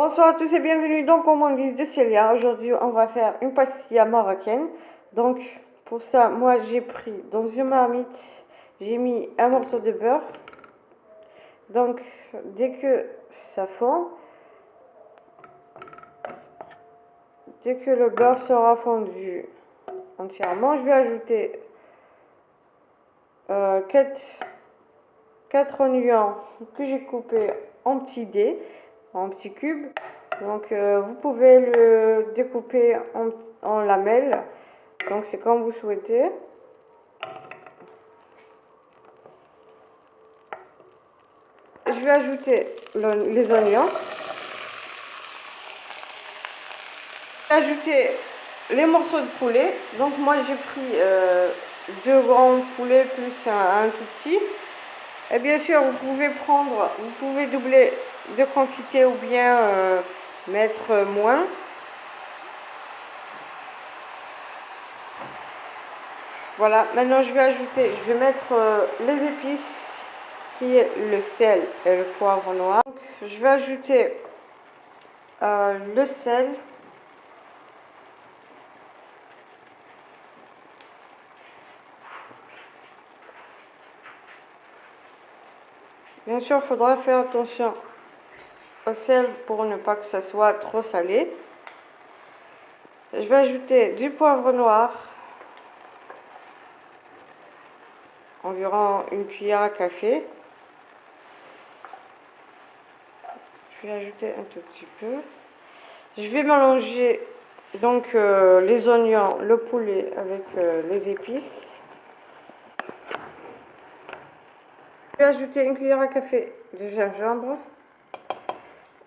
Bonsoir à tous et bienvenue dans Gourmandise de Célia. Aujourd'hui, on va faire une pastilla marocaine. Donc, pour ça, moi j'ai pris dans une marmite, j'ai mis un morceau de beurre. Donc, dès que ça fond, dès que le beurre sera fondu entièrement, je vais ajouter 4 oignons que j'ai coupés en petits dés, en petits cubes. Donc vous pouvez le découper en lamelles, donc c'est comme vous souhaitez. Je vais ajouter les oignons. Je vais ajouter les morceaux de poulet. Donc moi j'ai pris 2 grands poulets plus un tout petit. Et bien sûr vous pouvez doubler de quantité ou bien mettre moins. Voilà, maintenant je vais mettre les épices, qui est le sel et le poivre noir. Donc, je vais ajouter le sel. Bien sûr, il faudra faire attention au sel pour ne pas que ça soit trop salé. Je vais ajouter du poivre noir, environ une cuillère à café. Je vais ajouter un tout petit peu. Je vais mélanger donc les oignons, le poulet avec les épices. Je vais ajouter une cuillère à café de gingembre,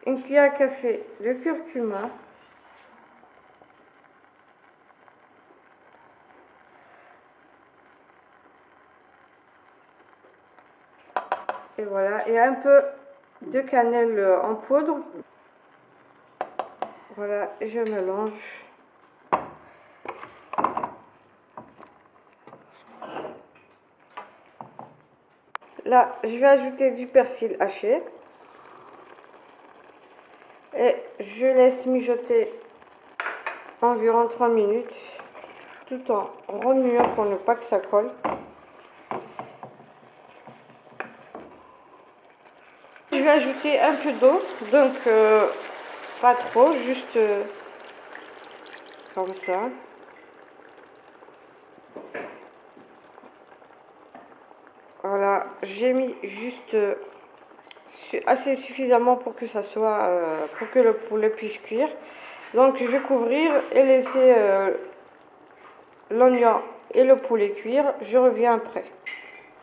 une cuillère à café de curcuma, et voilà, et un peu de cannelle en poudre. Voilà, je mélange. Là, je vais ajouter du persil haché et je laisse mijoter environ 3 minutes tout en remuant pour ne pas que ça colle. Je vais ajouter un peu d'eau, donc pas trop, juste comme ça. Voilà, j'ai mis juste assez suffisamment pour que ça soit, pour que le poulet puisse cuire. Donc je vais couvrir et laisser l'oignon et le poulet cuire. Je reviens après.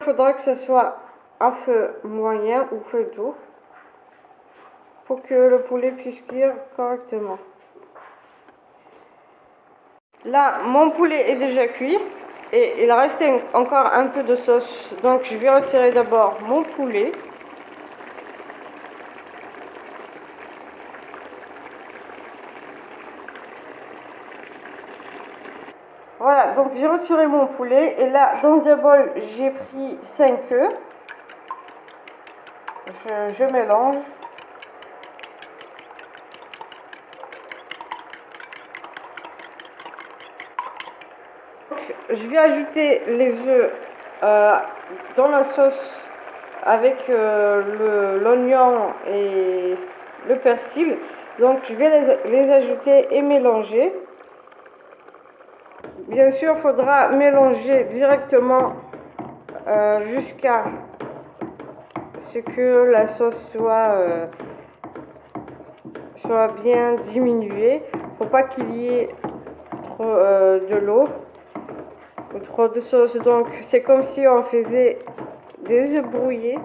Il faudra que ce soit à feu moyen ou feu doux pour que le poulet puisse cuire correctement. Là, mon poulet est déjà cuit et il reste encore un peu de sauce. Donc je vais retirer d'abord mon poulet. Voilà, donc j'ai retiré mon poulet et là, dans un bol, j'ai pris 5 œufs. Je mélange. Donc, je vais ajouter les œufs dans la sauce avec l'oignon et le persil. Donc je vais les ajouter et mélanger. Bien sûr, il faudra mélanger directement jusqu'à ce que la sauce soit bien diminuée. Il ne faut pas qu'il y ait trop de l'eau ou trop de sauce. Donc c'est comme si on faisait des œufs brouillés.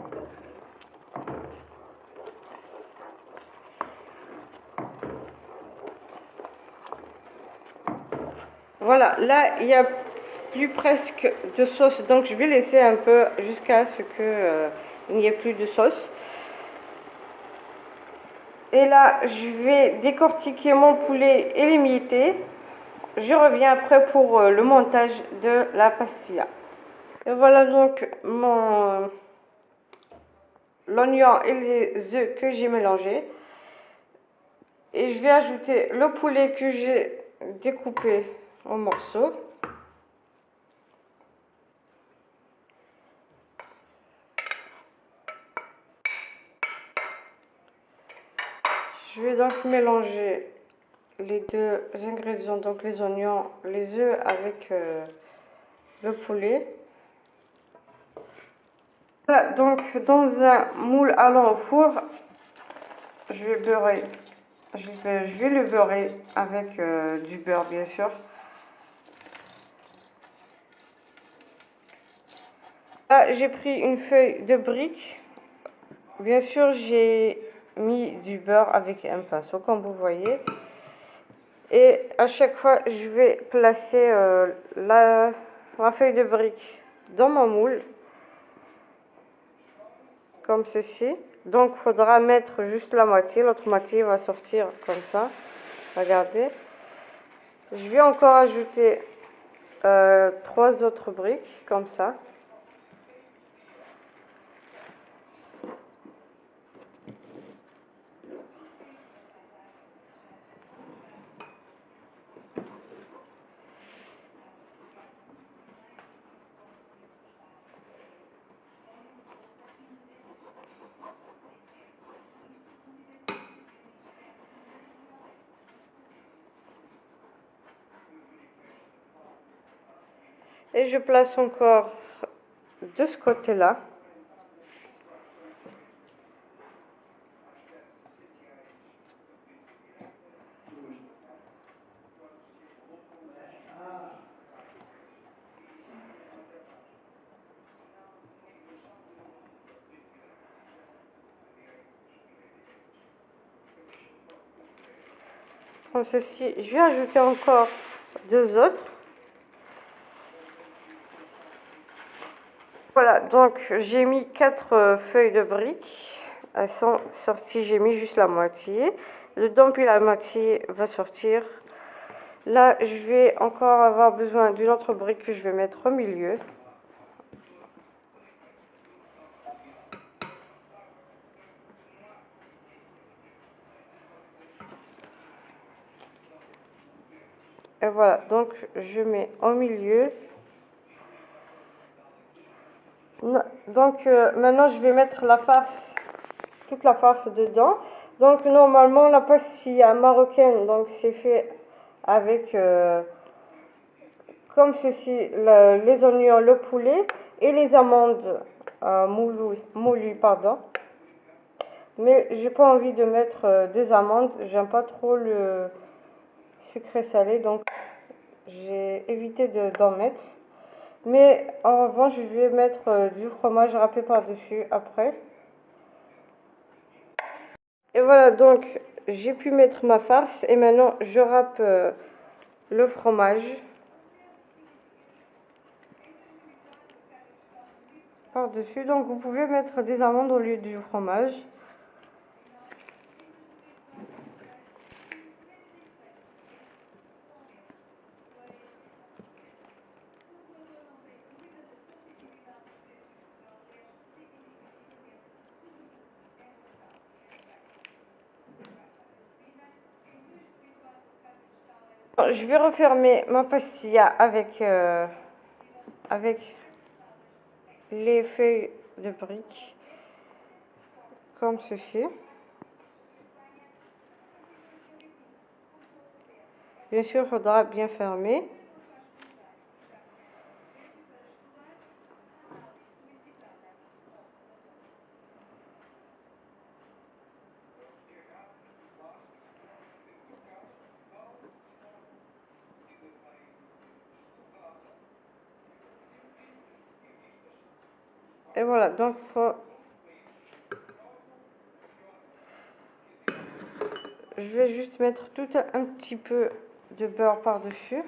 Voilà, là il y a plus presque de sauce, donc je vais laisser un peu jusqu'à ce que il n'y ait plus de sauce. Et là, je vais décortiquer mon poulet et l'émietter. Je reviens après pour le montage de la pastilla. Et voilà donc l'oignon et les œufs que j'ai mélangés. Et je vais ajouter le poulet que j'ai découpé en morceaux. Je vais donc mélanger les deux ingrédients, donc les oignons, les œufs avec le poulet. Voilà, donc dans un moule allant au four, je vais beurrer. Je vais le beurrer avec du beurre, bien sûr. Là, j'ai pris une feuille de brique. Bien sûr, j'ai mis du beurre avec un pinceau, comme vous voyez. Et à chaque fois, je vais placer la feuille de brique dans mon moule, comme ceci. Donc, il faudra mettre juste la moitié, l'autre moitié va sortir comme ça. Regardez. Je vais encore ajouter 3 autres briques, comme ça. Et je place encore de ce côté-là. Comme ceci, je vais ajouter encore 2 autres. Voilà, donc j'ai mis 4 feuilles de briques. Elles sont sorties, j'ai mis juste la moitié. Dedans, puis la moitié va sortir. Là, je vais encore avoir besoin d'une autre brique que je vais mettre au milieu. Et voilà, donc je mets au milieu. Donc maintenant, je vais mettre la farce, toute la farce dedans. Donc normalement, la pastilla marocaine, donc c'est fait avec comme ceci, les oignons, le poulet et les amandes moulues, pardon. Mais j'ai pas envie de mettre des amandes, j'aime pas trop le sucré salé, donc j'ai évité d'en mettre. Mais en revanche, je vais mettre du fromage râpé par-dessus après. Et voilà, donc j'ai pu mettre ma farce et maintenant je râpe le fromage par-dessus. Donc vous pouvez mettre des amandes au lieu du fromage. Je vais refermer ma pastilla avec les feuilles de briques, comme ceci. Bien sûr, il faudra bien fermer. Et voilà, donc je vais juste mettre tout un petit peu de beurre par-dessus.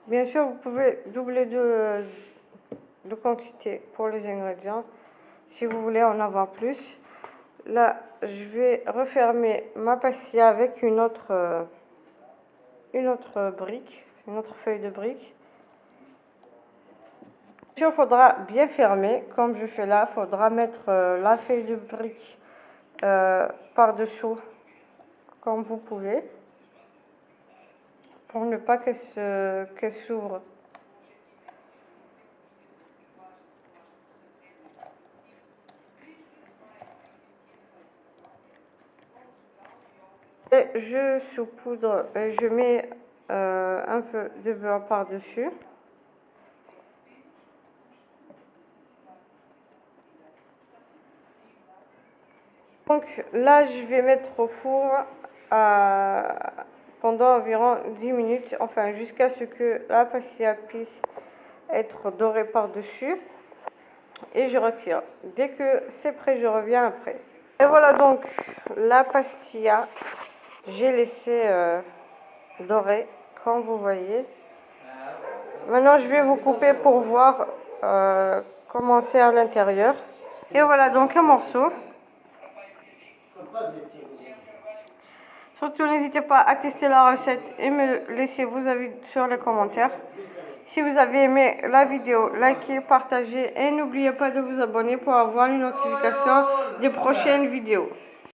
Bien sûr, vous pouvez doubler de quantité pour les ingrédients si vous voulez en avoir plus. Là, je vais refermer ma pastilla avec une autre une autre brique, une autre feuille de brique. Il faudra bien fermer, comme je fais là, il faudra mettre la feuille de brique par-dessous, comme vous pouvez, pour ne pas qu'elle s'ouvre. Et je saupoudre, je mets un peu de beurre par-dessus. Donc là, je vais mettre au four pendant environ 10 minutes, enfin jusqu'à ce que la pastilla puisse être dorée par-dessus. Et je retire. Dès que c'est prêt, je reviens après. Et voilà donc la pastilla. J'ai laissé dorer, comme vous voyez. Maintenant, je vais vous couper pour voir comment c'est à l'intérieur. Et voilà donc un morceau. Surtout, n'hésitez pas à tester la recette et me laisser vos avis sur les commentaires. Si vous avez aimé la vidéo, likez, partagez et n'oubliez pas de vous abonner pour avoir une notification des prochaines vidéos.